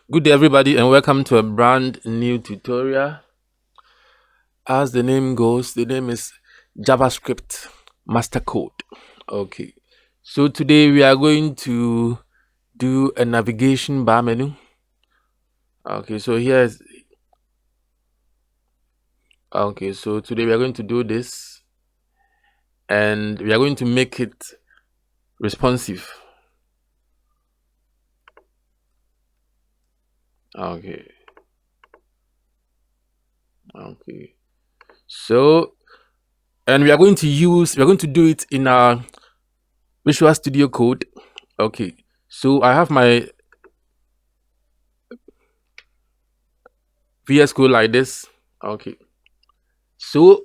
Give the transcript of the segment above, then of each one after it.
Good day everybody and welcome to a brand new tutorial. As the name goes, the name is JavaScript Mastercode. Okay, so today we are going to do a navigation bar menu. Okay, so so today we are going to do this and we are going to make it responsive. Okay, so and we are going to do it in our Visual Studio Code. Okay, so I have my VS Code like this. Okay, so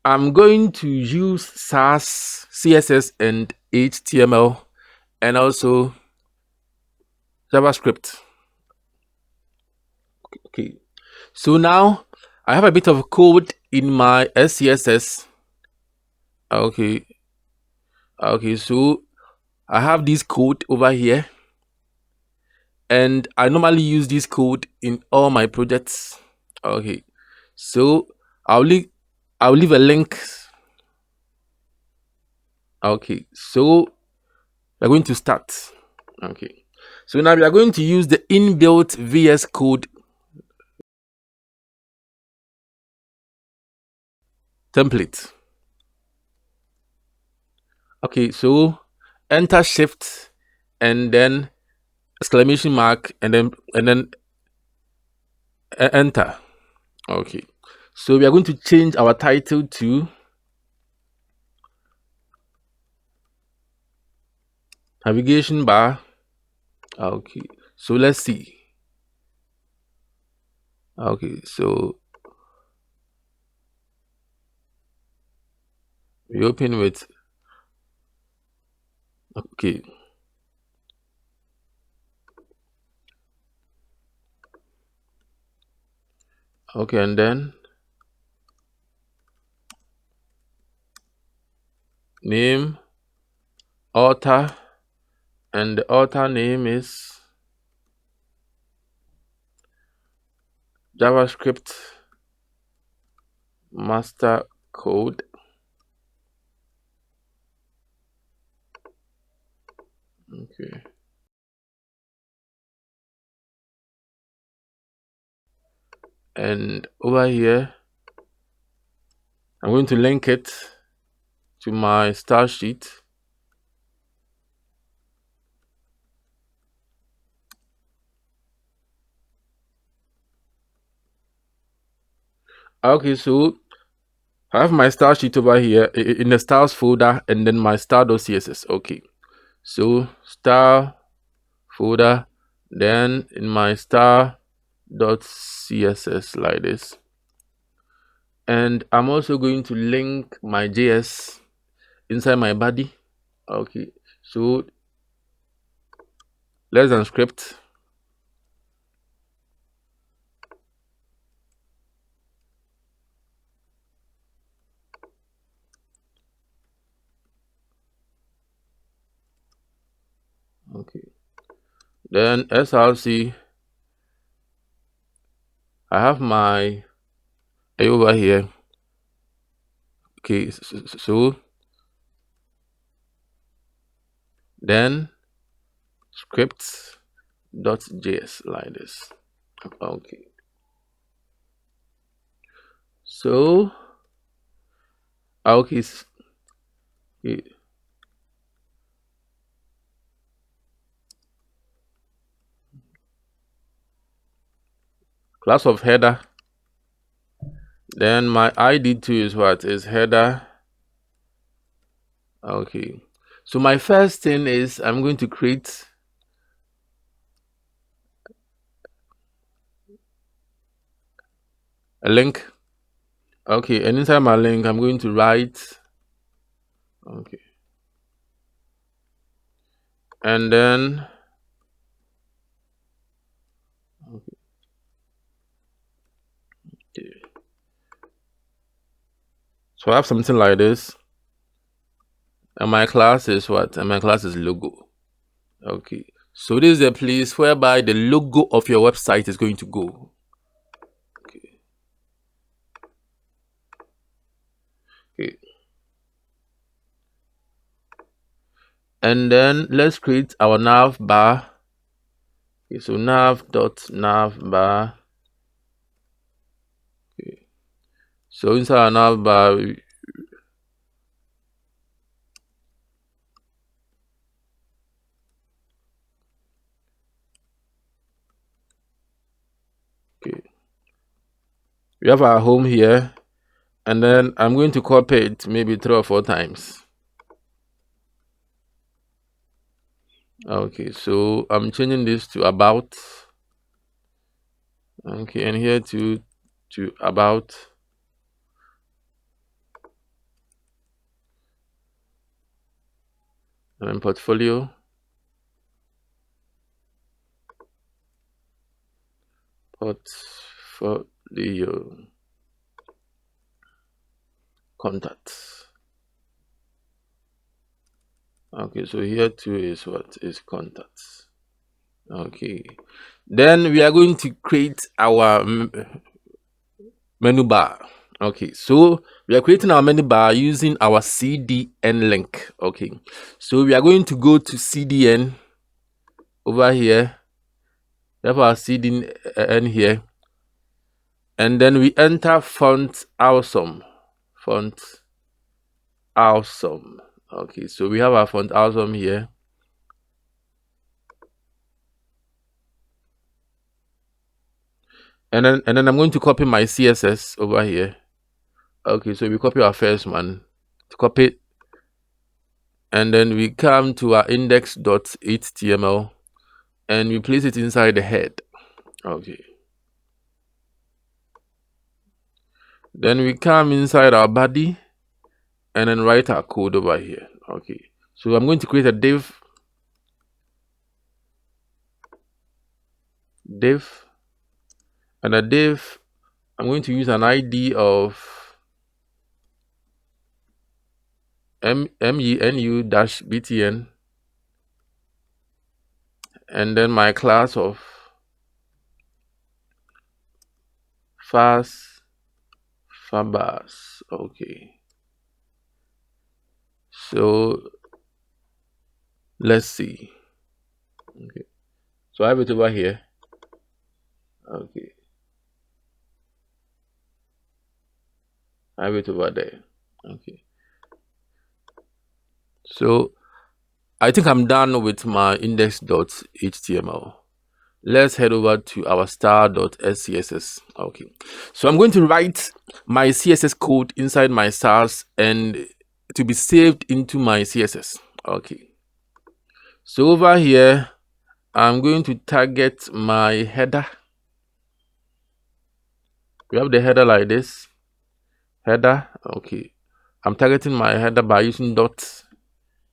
I'm going to use SAS, CSS, and HTML, and also JavaScript. Okay, so now I have a bit of code in my SCSS. Okay, so I have this code over here, and I normally use this code in all my projects. Okay, so I'll leave a link. Okay, so we're going to start. Okay, so now we are going to use the inbuilt VS Code template. Okay, so enter shift and then exclamation mark and then enter. Okay, so we are going to change our title to navigation bar. Okay, so let's see. Okay, so we open with okay. Okay, and then name author, and the author name is JavaScript Mastercode. Okay, and over here I'm going to link it to my style sheet. Okay, so I have my style sheet over here in the styles folder and then my style.css. Okay, so style folder, then in my style.css like this, and I'm also going to link my JS inside my body. Okay, so less than script. Okay, then src, I have my A over here. Okay, so then scripts.js like this. Okay, so okay, class of header, then my id2 is what is header. Okay, so my first thing is I'm going to create a link. Okay, and inside my link I'm going to write okay, and then okay. So I have something like this, and my class is what? And my class is logo. Okay, So this is a place whereby the logo of your website is going to go. Okay. Okay. And then let's create our navbar. Okay, so nav.navbar. Okay. So inside our navbar, okay, we have our home here, and then I'm going to copy it maybe 3 or 4 times. Okay, so I'm changing this to about. Okay, and here to about. And then portfolio. Portfolio. Contacts. Okay, so here too is what is contacts. Okay, then we are going to create our menu bar. Okay, so we are creating our menu bar using our CDN link. Okay, so we are going to go to CDN over here. We have our CDN here, and then we enter FontAwesome. FontAwesome. Okay, so we have our FontAwesome here. And then I'm going to copy my CSS over here. Okay, so we copy our first one, copy it, and then we come to our index.html and we place it inside the head. Okay, then we come inside our body and then write our code over here. Okay, so I'm going to create a div, and a div, I'm going to use an ID of menu-btn, and then my class of fabas. Okay, so let's see. Okay, so I have it over here. Okay, I have it over there. Okay, so I think I'm done with my index.html. Let's head over to our star.scss. Okay, so I'm going to write my CSS code inside my stars and to be saved into my CSS. Okay, so over here I'm going to target my header. We have the header like this. Header. Okay, I'm targeting my header by using dot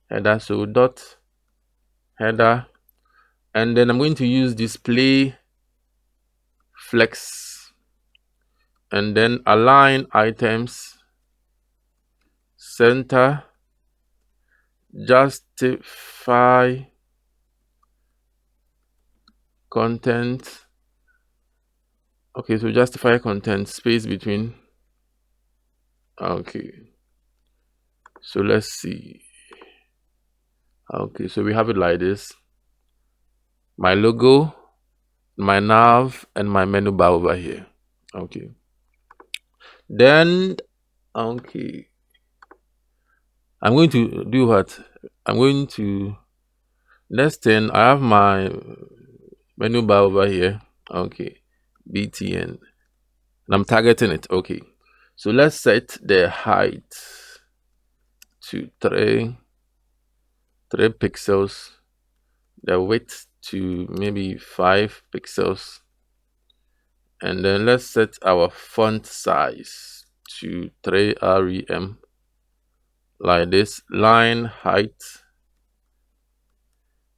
header. So dot header, and then I'm going to use display flex, and then align items, center, justify content. Okay, so justify content, space between. Okay, so let's see. Okay, so we have it like this. My logo, my nav, and my menu bar over here. Okay, then okay, I'm going to do what? I'm going to, next thing, I have my menu bar over here. Okay, btn, and I'm targeting it. Okay, so let's set the height to 3 pixels, the width to maybe 5 pixels, and then let's set our font size to 3 rem, like this. Line height,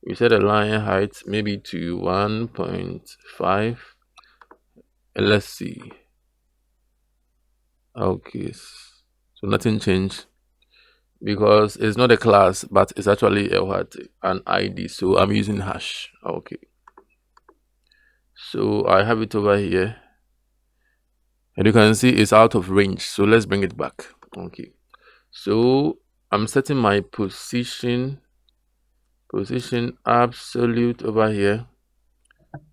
we set a line height maybe to 1.5, and let's see. Okay, so nothing changed. because it's not a class, but it's actually a what, an ID. So I'm using hash. Okay. So I have it over here, and you can see it's out of range. So let's bring it back. Okay. So I'm setting my position absolute over here.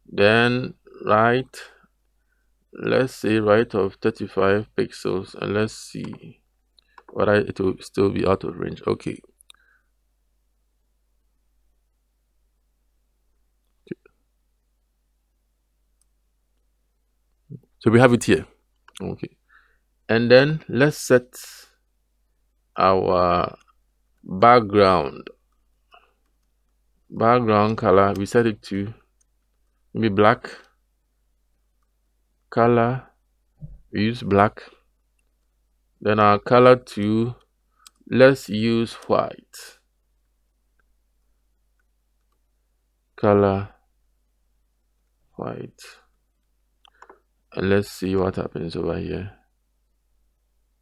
Then right, let's say right of 35 pixels, and let's see whether it will still be out of range. Okay. So we have it here. Okay. And then let's set our background color. We set it to maybe black color. We use black. Then our color to, let's use white color, white, and let's see what happens over here.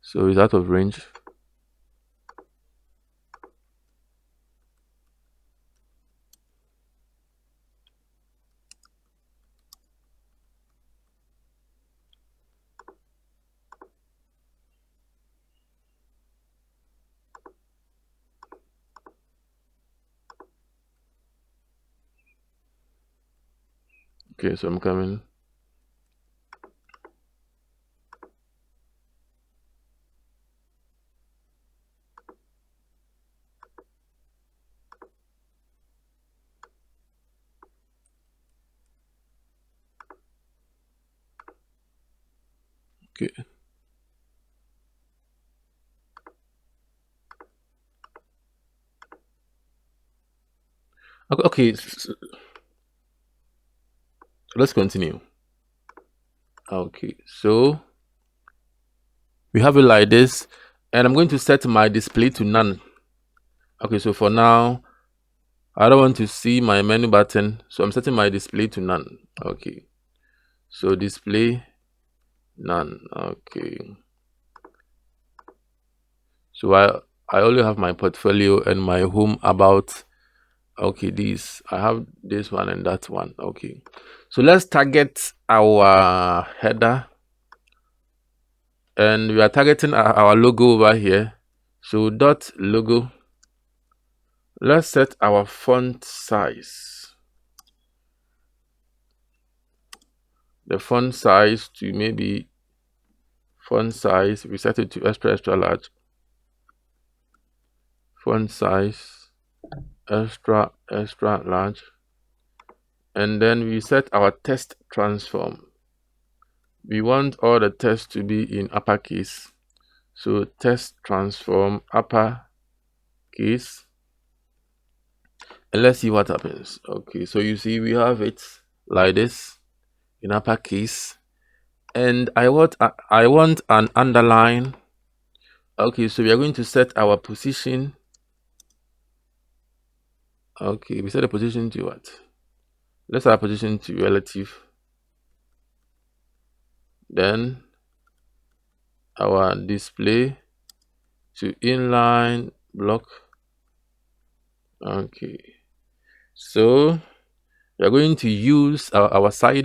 So it's out of range. Okay, so I'm coming. Okay. Okay, so let's continue. Okay, so we have it like this, and I'm going to set my display to none. Okay, so for now, I don't want to see my menu button, so I'm setting my display to none. Okay, so display none. Okay, so I only have my portfolio and my home about. Okay, this I have this one and that one. Okay, so let's target our header, and we are targeting our logo over here. So dot logo. Let's set our font size. The font size to maybe font size. We set it to extra large. Font size extra large. And then we set our text transform. We want all the text to be in uppercase. So text transform uppercase. And let's see what happens. Okay, so you see we have it like this in uppercase. And I want an underline. Okay, so we are going to set our position. Okay, we set the position to what? Let's set our position to relative. Then our display to inline block. Okay, so we are going to use our side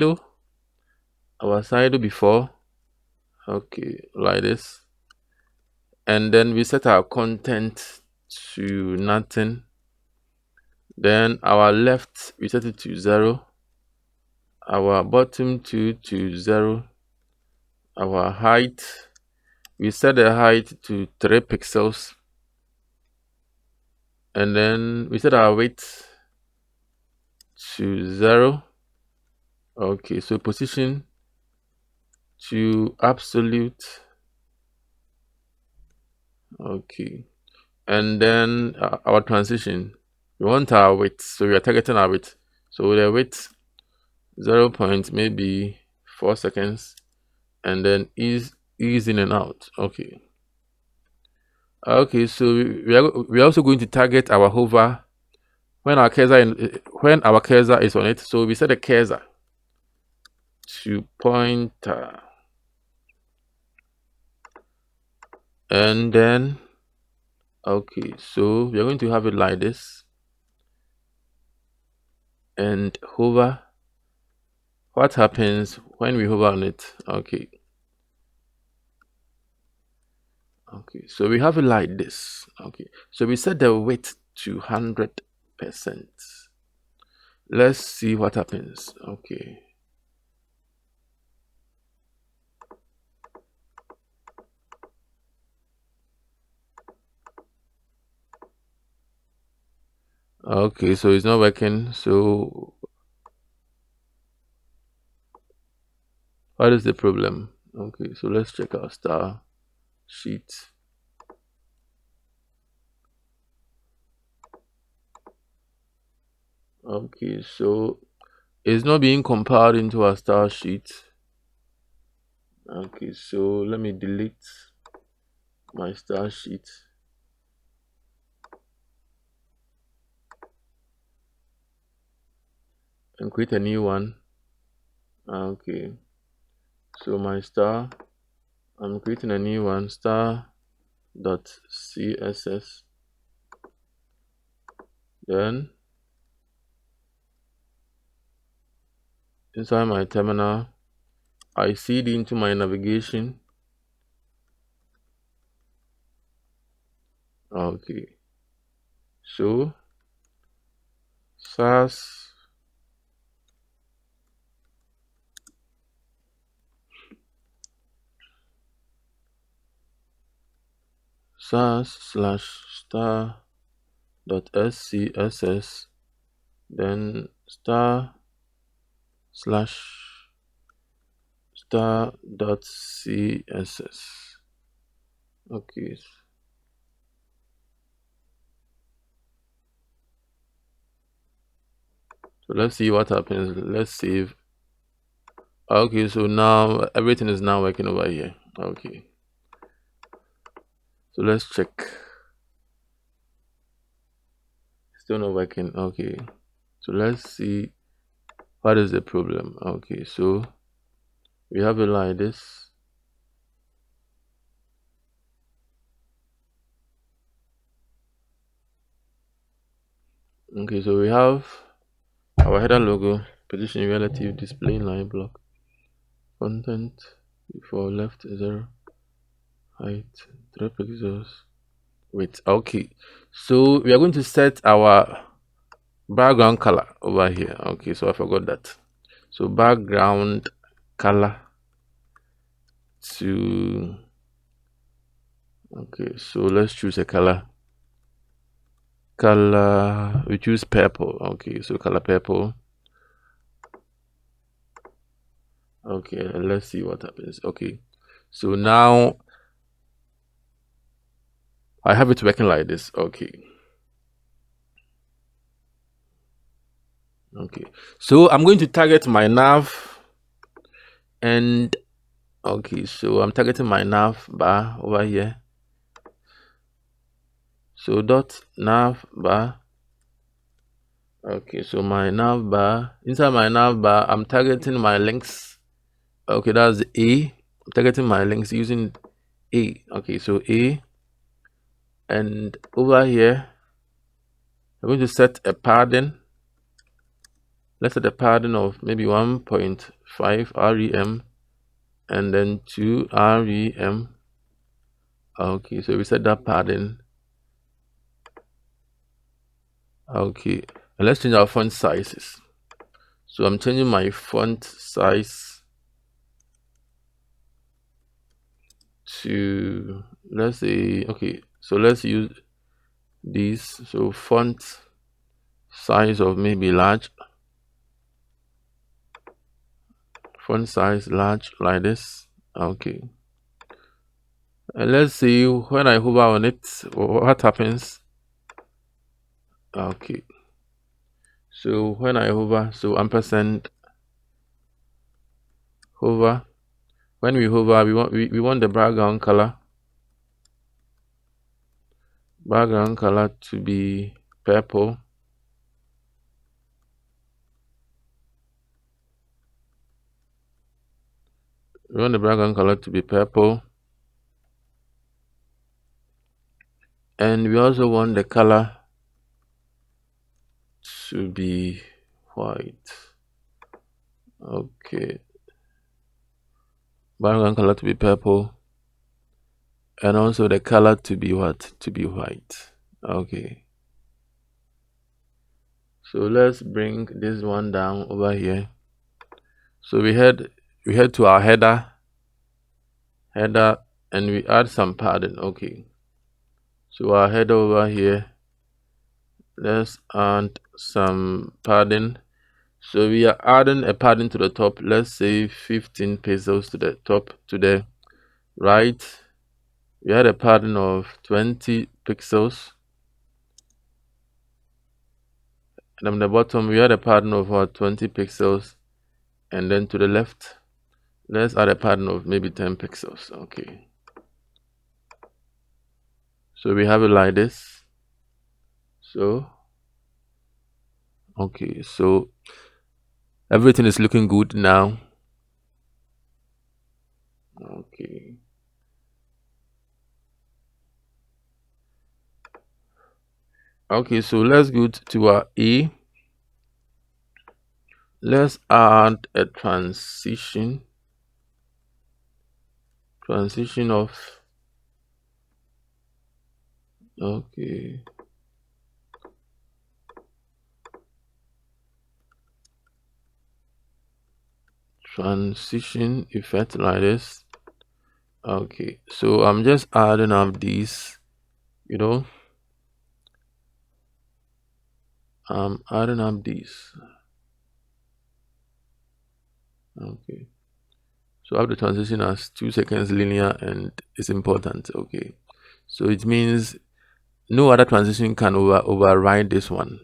before. Okay, like this. And then we set our content to nothing. Then our left, we set it to 0. Our bottom to 0. Our height, we set the height to 3 pixels. And then we set our width to 0. Okay, so position to absolute. Okay, and then our transition, we want our width, so we are targeting our width. So the width 0 point maybe 4 seconds, and then ease in and out. Okay. Okay, so we are also going to target our hover when our cursor is on it. So we set the cursor to pointer, and then Okay, so we are going to have it like this and hover. What happens when we hover on it? Okay, so we have it like this. Okay, so we set the width to 100%. Let's see what happens. Okay, so it's not working. So what is the problem? Okay, so let's check our star sheet. Okay, so it's not being compiled into our star sheet. Okay, so let me delete my star sheet and create a new one. Okay, so my star, I'm creating a new one, star.css. Then inside my terminal, I cd into my navigation. Okay, so SAS /star.scss, then star/star.css. Okay, so let's see what happens. Let's save. Okay, so now everything is now working over here. Okay, so let's check. Still not working. Okay, so let's see what is the problem. Okay, so we have it like this. Okay, so we have our header logo, position relative, display line block, content before left 0, height 3 pixels. Wait, okay, so we are going to set our background color over here. Okay, so I forgot that. So background color to, okay, so let's choose a color. We choose purple. Okay, so color purple. Okay, let's see what happens. Okay, so now I have it working like this. Okay, so I'm going to target my nav, and okay, so I'm targeting my nav bar over here. So dot nav bar. Okay, so my nav bar, inside my nav bar, I'm targeting my links. Okay, that's A. I'm targeting my links using A. Okay, so A, and over here I'm going to set a padding. Let's set a padding of maybe 1.5 rem and then 2 rem. Okay, so we set that padding. Okay, and let's change our font sizes. So I'm changing my font size to, let's say, okay, so let's use these. So font size of maybe large, font size large, like this. Okay, and let's see when I hover on it, what happens. Okay, so when I hover, so ampersand hover. When we hover, we want the background color to be purple. We want the background color to be purple, and we also want the color to be white. Okay, background color to be purple, and also the color to be what? To be white. Okay, so let's bring this one down over here. So we head to our header, and we add some padding. Okay, so our header over here, let's add some padding. So we are adding a padding to the top. Let's say 15 pixels to the top, to the right. We had a padding of 20 pixels, and on the bottom we had a padding of 20 pixels, and then to the left let's add a padding of maybe 10 pixels. Okay, so we have it like this. So okay, so everything is looking good now. Okay, so let's go to our A. Let's add a transition of okay, transition effect like this. Okay, so I'm just adding up these, I'm adding up these. Okay, so I have the transition as 2 seconds linear, and it's important. Okay, so it means no other transition can override this one.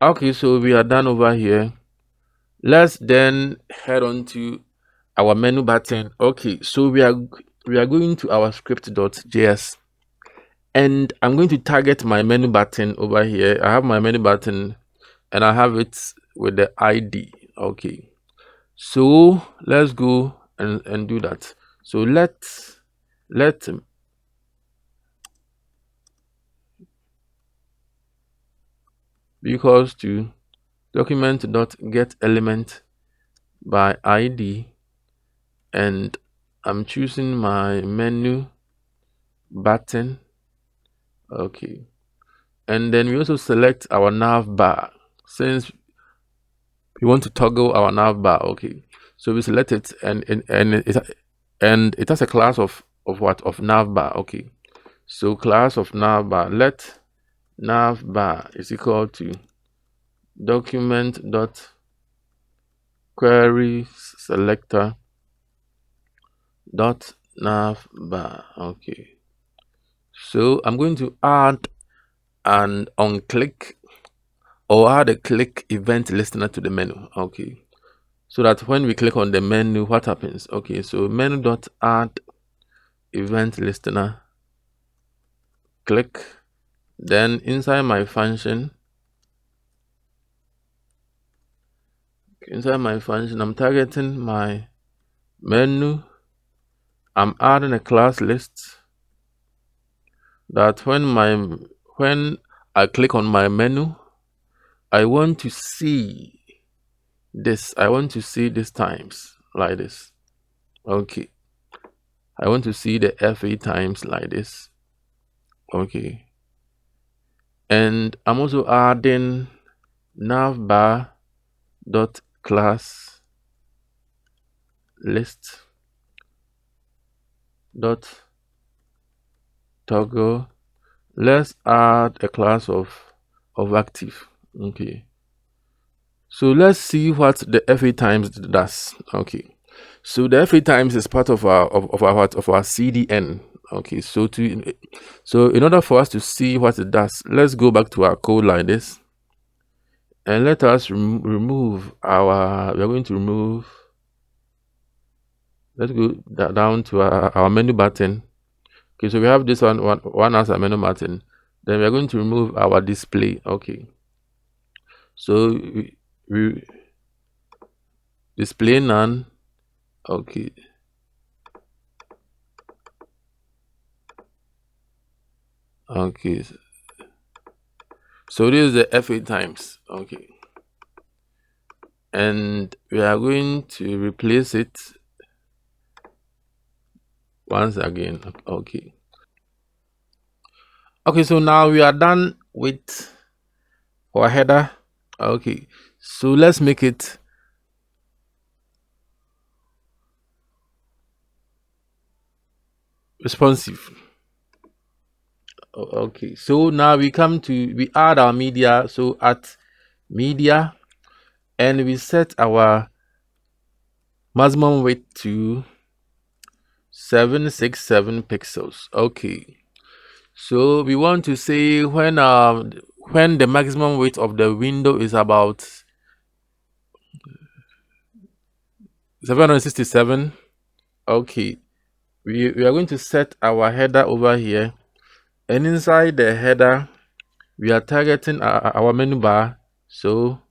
Okay, so we are done over here. Let's then head on to our menu button. Okay, so we are going to our script.js, and I'm going to target my menu button over here. I have my menu button and I have it with the ID. Okay, so let's go and do that. So let be equals to document.getElement by ID, and I'm choosing my menu button. Okay, and then we also select our navbar since we want to toggle our navbar. Okay, so we select it, and it has a class of what? Of navbar. Okay, so class of navbar, let navbar is equal to document dot query selector dot navbar. Okay, so I'm going to add an on click or add a click event listener to the menu. Okay, so that when we click on the menu, what happens? Okay, so menu dot add event listener, click, then inside my function I'm targeting my menu. I'm adding a class list that when I click on my menu, I want to see this. I want to see this times like this. Okay, I want to see the FA times like this. Okay, and I'm also adding navbar dot class list dot toggle. Let's add a class of active. Okay, so let's see what the FA times does. Okay, so the FA times is part of our CDN. Okay, so in order for us to see what it does, let's go back to our code like this, and let us remove our. We are going to remove. Let's go down to our menu button. Okay, so we have this one as a menu button. Then we are going to remove our display. Okay, so we display none. Okay, Okay, so this is the F8 times. Okay, and we are going to replace it once again. Okay. Okay, so now we are done with our header. Okay, so let's make it responsive. Okay, so now we add our media. So at media, and we set our maximum width to 767 pixels. Okay, so we want to say when the maximum width of the window is about 767. Okay, we are going to set our header over here, and inside the header we are targeting our menu bar. So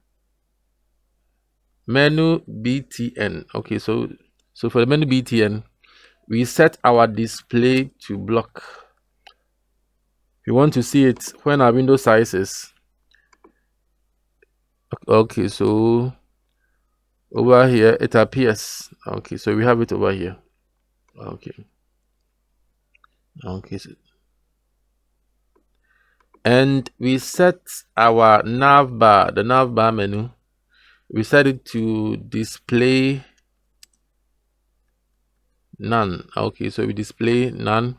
menu btn. Okay, so for the menu btn, we set our display to block. We want to see it when our window size is okay. So over here it appears. Okay, so we have it over here. Okay, and we set our navbar, the navbar menu, we set it to display none. Okay, so we display none.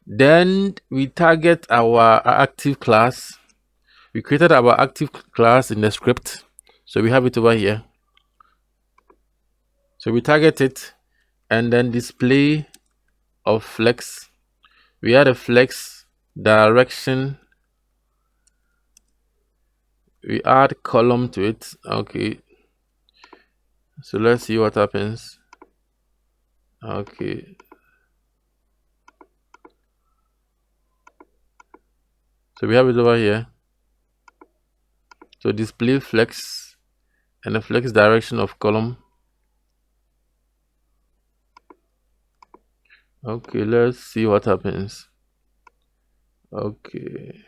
Then we target our active class. We created our active class in the script, so we have it over here. So we target it, and then display of flex. We add a flex direction. We add column to it. Okay, so let's see what happens. Okay, so we have it over here. So display flex and the flex direction of column. Okay, let's see what happens. Okay,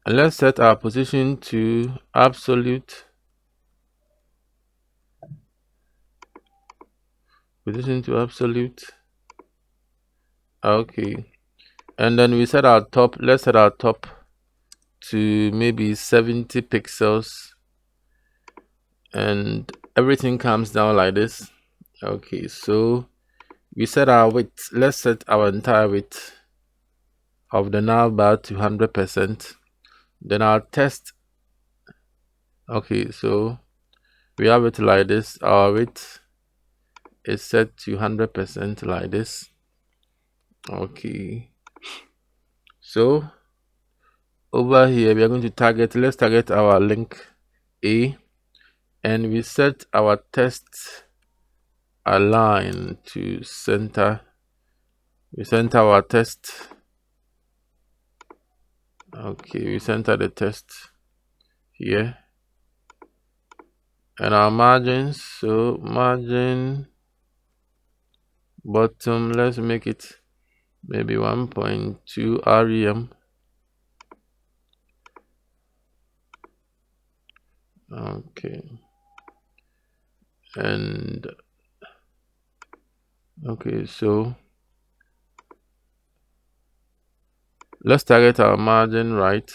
and let's set our position to absolute. Okay, and then we set our top. Let's set our top to maybe 70 pixels, and everything comes down like this. Okay, so we set our width. Let's set our entire width of the navbar to 100%. Then our test. Okay, so we have it like this. Our width is set to 100% like this. Okay, so over here we are going to target. Let's target our link A, and we set our test align to center. We center our test. Okay, we center the test here, and our margins. So margin bottom, let's make it maybe 1.2 rem. Okay, and okay, so let's target our margin right.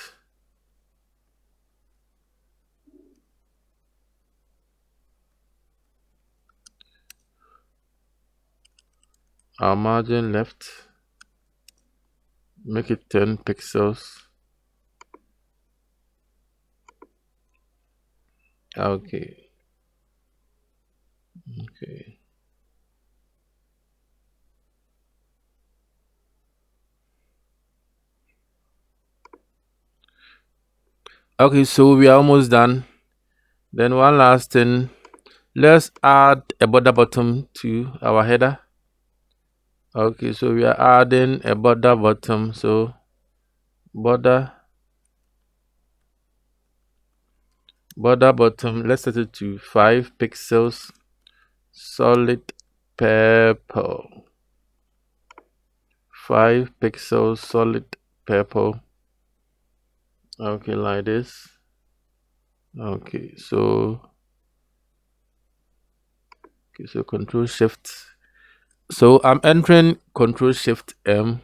Our margin left, make it 10 pixels. Okay, okay, so we are almost done. Then one last thing, let's add a border bottom to our header. Okay, so we are adding a border bottom. So border bottom, let's set it to 5 pixels, solid purple. 5 pixels, solid purple. Okay, like this. Okay, so Control Shift. So I'm entering Control Shift M.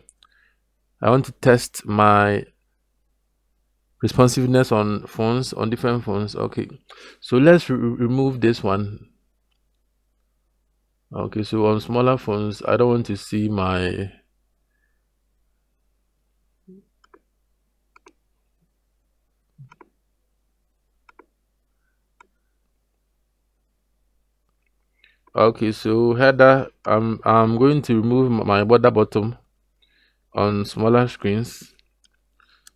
I want to test my responsiveness on phones, on different phones. Okay, so let's remove this one. Okay, so on smaller phones, I don't want to see my okay, so header, I'm going to remove my border bottom on smaller screens.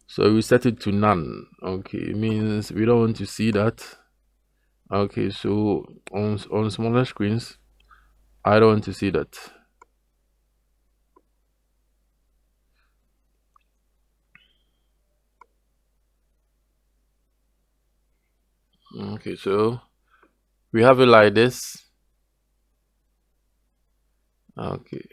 So we set it to none. Okay, it means we don't want to see that. Okay, so on smaller screens, I don't want to see that. Okay, so we have it like this. Okay.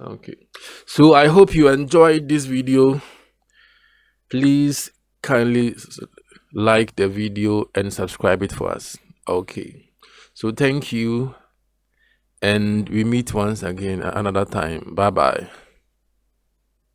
Okay, so I hope you enjoyed this video. Please kindly like the video and subscribe it for us. Okay, so thank you, and we meet once again another time. Bye bye.